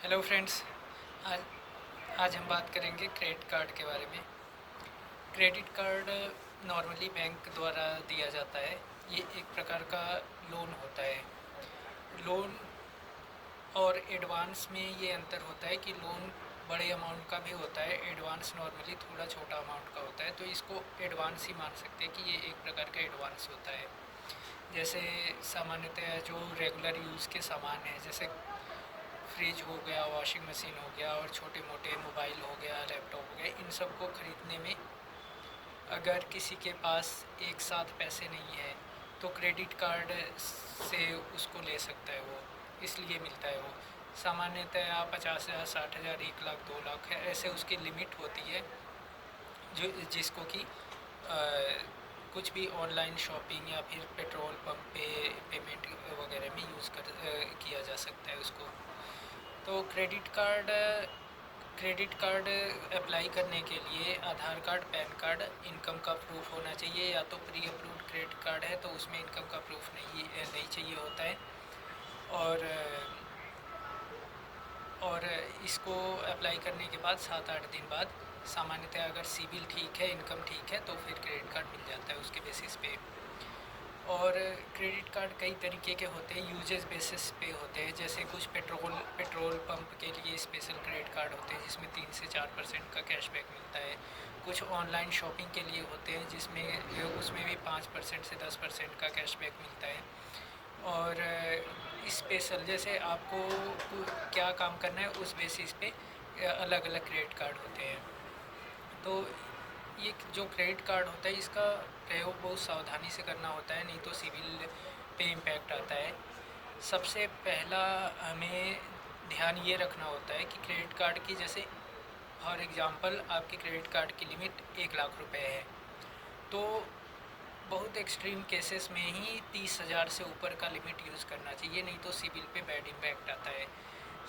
Hello friends. आज आज हम बात करेंगे क्रेडिट कार्ड के बारे में। क्रेडिट कार्ड नॉर्मली बैंक द्वारा दिया जाता है। ये एक प्रकार का लोन होता है। लोन और एडवांस में ये अंतर होता है कि लोन बड़े अमाउंट का भी होता है, एडवांस नॉर्मली थोड़ा छोटा अमाउंट का होता है, तो इसको एडवांस ही मान सकते हैं कि ये एक प्रकार का एडवांस होता है। जैसे सामान्यतः जो रेगुलर यूज़ के सामान हैं, जैसे फ्रिज हो गया, वॉशिंग मशीन हो गया और छोटे मोटे मोबाइल हो गया, लैपटॉप हो गया, इन सब को ख़रीदने में अगर किसी के पास एक साथ पैसे नहीं है तो क्रेडिट कार्ड से उसको ले सकता है, वो इसलिए मिलता है। वो सामान्यतः आप 50,000, 60,000, 1 लाख, 2 लाख है, ऐसे उसकी लिमिट होती है, जो जिसको कि कुछ भी ऑनलाइन शॉपिंग या फिर पेट्रोल पंप पे पेमेंट वगैरह में यूज़ किया जा सकता है उसको। तो क्रेडिट कार्ड अप्लाई करने के लिए आधार कार्ड, पैन कार्ड, इनकम का प्रूफ होना चाहिए। या तो प्री अप्रूव्ड क्रेडिट कार्ड है तो उसमें इनकम का प्रूफ नहीं चाहिए होता है। और और इसको अप्लाई करने के बाद 7-8 दिन बाद सामान्यतः अगर सिबिल ठीक है, इनकम ठीक है, तो फिर क्रेडिट कार्ड मिल जाता है उसके बेसिस पे। और क्रेडिट कार्ड कई तरीके के होते हैं, यूजेस बेसिस पे होते हैं। जैसे कुछ पेट्रोल पंप के लिए स्पेशल क्रेडिट कार्ड होते हैं जिसमें 3 से 4% का कैशबैक मिलता है। कुछ ऑनलाइन शॉपिंग के लिए होते हैं जिसमें उसमें भी 5% से 10% का कैशबैक मिलता है। और स्पेशल जैसे आपको क्या काम करना है उस बेसिस पे अलग अलग क्रेडिट कार्ड होते हैं। तो ये जो क्रेडिट कार्ड होता है इसका प्रयोग बहुत सावधानी से करना होता है, नहीं तो सिविल पे इम्पैक्ट आता है। सबसे पहला हमें ध्यान ये रखना होता है कि क्रेडिट कार्ड की, जैसे फॉर एग्ज़ाम्पल आपके क्रेडिट कार्ड की लिमिट 1 लाख रुपए है, तो बहुत एक्सट्रीम केसेस में ही 30,000 से ऊपर का लिमिट यूज़ करना चाहिए, नहीं तो सिबिल पे बैड इम्पैक्ट आता है।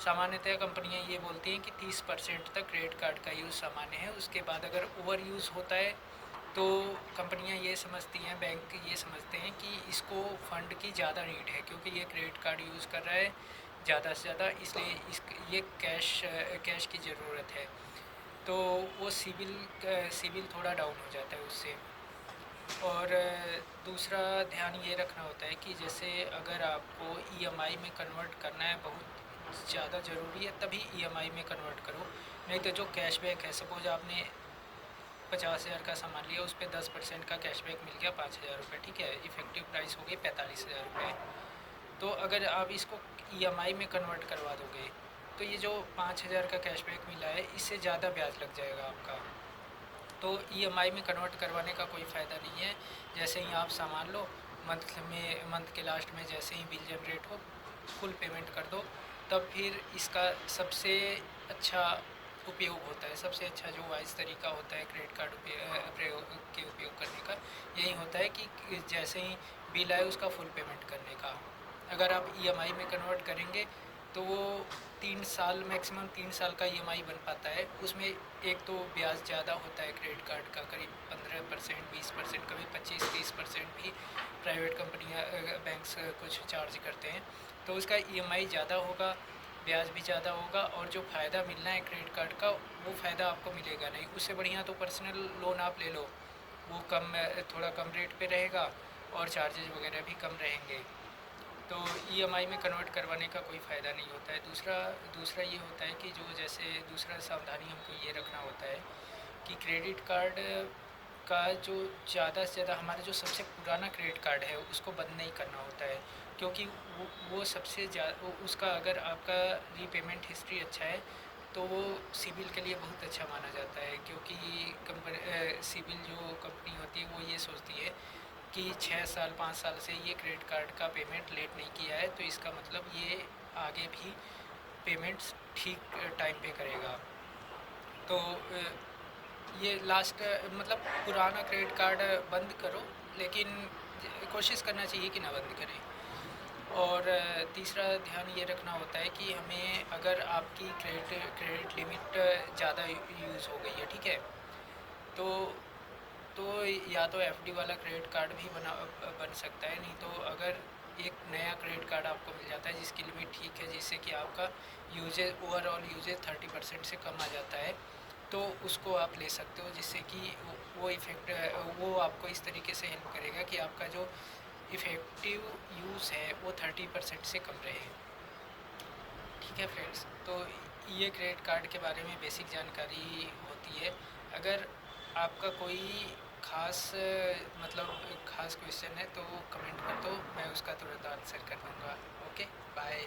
सामान्यतः कंपनियां ये बोलती हैं कि 30% तक क्रेडिट कार्ड का यूज़ सामान्य है। उसके बाद अगर ओवर यूज़ होता है तो कंपनियां ये समझती हैं, बैंक ये समझते हैं कि इसको फ़ंड की ज़्यादा नीड है, क्योंकि ये क्रेडिट कार्ड यूज़ कर रहा है ज़्यादा से ज़्यादा, इसलिए ये कैश की ज़रूरत है। तो वो सिबिल थोड़ा डाउन हो जाता है उससे। और दूसरा ध्यान ये रखना होता है कि जैसे अगर आपको ईएमआई में कन्वर्ट करना है, बहुत ज़्यादा ज़रूरी है, तभी ईएमआई में कन्वर्ट करो। नहीं तो जो कैशबैक है, सपोज आपने 50,000 का सामान लिया, उस पर 10% का कैशबैक मिल गया, 5,000 रुपये, ठीक है, इफ़ेक्टिव प्राइस हो गई 45,000 रुपये। तो अगर आप इसको ईएमआई में कन्वर्ट करवा दोगे तो ये जो 5,000 का कैशबैक मिला है इससे ज़्यादा ब्याज लग जाएगा आपका। तो ईएमआई में कन्वर्ट करवाने का कोई फ़ायदा नहीं है। जैसे ही आप सामान लो, मंथ के लास्ट में जैसे ही बिल जनरेट हो, फुल पेमेंट कर दो, तब फिर इसका सबसे अच्छा उपयोग होता है। सबसे अच्छा जो वाइज तरीका होता है क्रेडिट कार्ड उपयोग करने का, यही होता है कि जैसे ही बिल आए उसका फुल पेमेंट करने का। अगर आप ईएमआई में कन्वर्ट करेंगे तो वो 3 साल, मैक्सिमम 3 साल का ईएमआई बन पाता है। उसमें एक तो ब्याज ज़्यादा होता है क्रेडिट कार्ड का, करीब 15%, 20%, कभी 25-30% भी प्राइवेट कंपनियां बैंक्स कुछ चार्ज करते हैं। तो उसका ईएमआई ज़्यादा होगा, ब्याज भी ज़्यादा होगा, और जो फ़ायदा मिलना है क्रेडिट कार्ड का वो फ़ायदा आपको मिलेगा नहीं। उससे बढ़िया तो पर्सनल लोन आप ले लो, वो थोड़ा कम रेट पे रहेगा और चार्जेस वगैरह भी कम रहेंगे। तो ईएमआई में कन्वर्ट करवाने का कोई फ़ायदा नहीं होता है। दूसरा दूसरा ये होता है कि जो जैसे दूसरा सावधानी हमको ये रखना होता है कि क्रेडिट कार्ड का जो ज़्यादा से ज़्यादा, हमारा जो सबसे पुराना क्रेडिट कार्ड है उसको बंद नहीं करना होता है, क्योंकि वो सबसे ज़्यादा, उसका अगर आपका रीपेमेंट हिस्ट्री अच्छा है तो वो सिबिल के लिए बहुत अच्छा माना जाता है। क्योंकि सिबिल जो कंपनी होती है वो ये सोचती है कि 6 साल 5 साल से ये क्रेडिट कार्ड का पेमेंट लेट नहीं किया है, तो इसका मतलब ये आगे भी पेमेंट्स ठीक टाइम पे करेगा। तो ये लास्ट, मतलब पुराना क्रेडिट कार्ड बंद करो, लेकिन कोशिश करना चाहिए कि ना बंद करें। और तीसरा ध्यान ये रखना होता है कि हमें, अगर आपकी क्रेडिट लिमिट ज़्यादा यूज़ हो गई है, ठीक है, तो तो या तो एफडी वाला क्रेडिट कार्ड भी बन सकता है। नहीं तो अगर एक नया क्रेडिट कार्ड आपको मिल जाता है जिसकी लिमिट ठीक है, जिससे कि आपका यूजेज ओवरऑल यूजेज 30% से कम आ जाता है। तो उसको आप ले सकते हो, जिससे कि वो इफ़ेक्ट वो आपको इस तरीके से हेल्प करेगा कि आपका जो इफ़ेक्टिव यूज़ है वो 30% से कम रहे। ठीक है फ्रेंड्स, तो ये क्रेडिट कार्ड के बारे में बेसिक जानकारी होती है। अगर आपका कोई ख़ास ख़ास क्वेश्चन है तो कमेंट कर दो, मैं उसका तुरंत आंसर कर दूँगा। Okay, bye.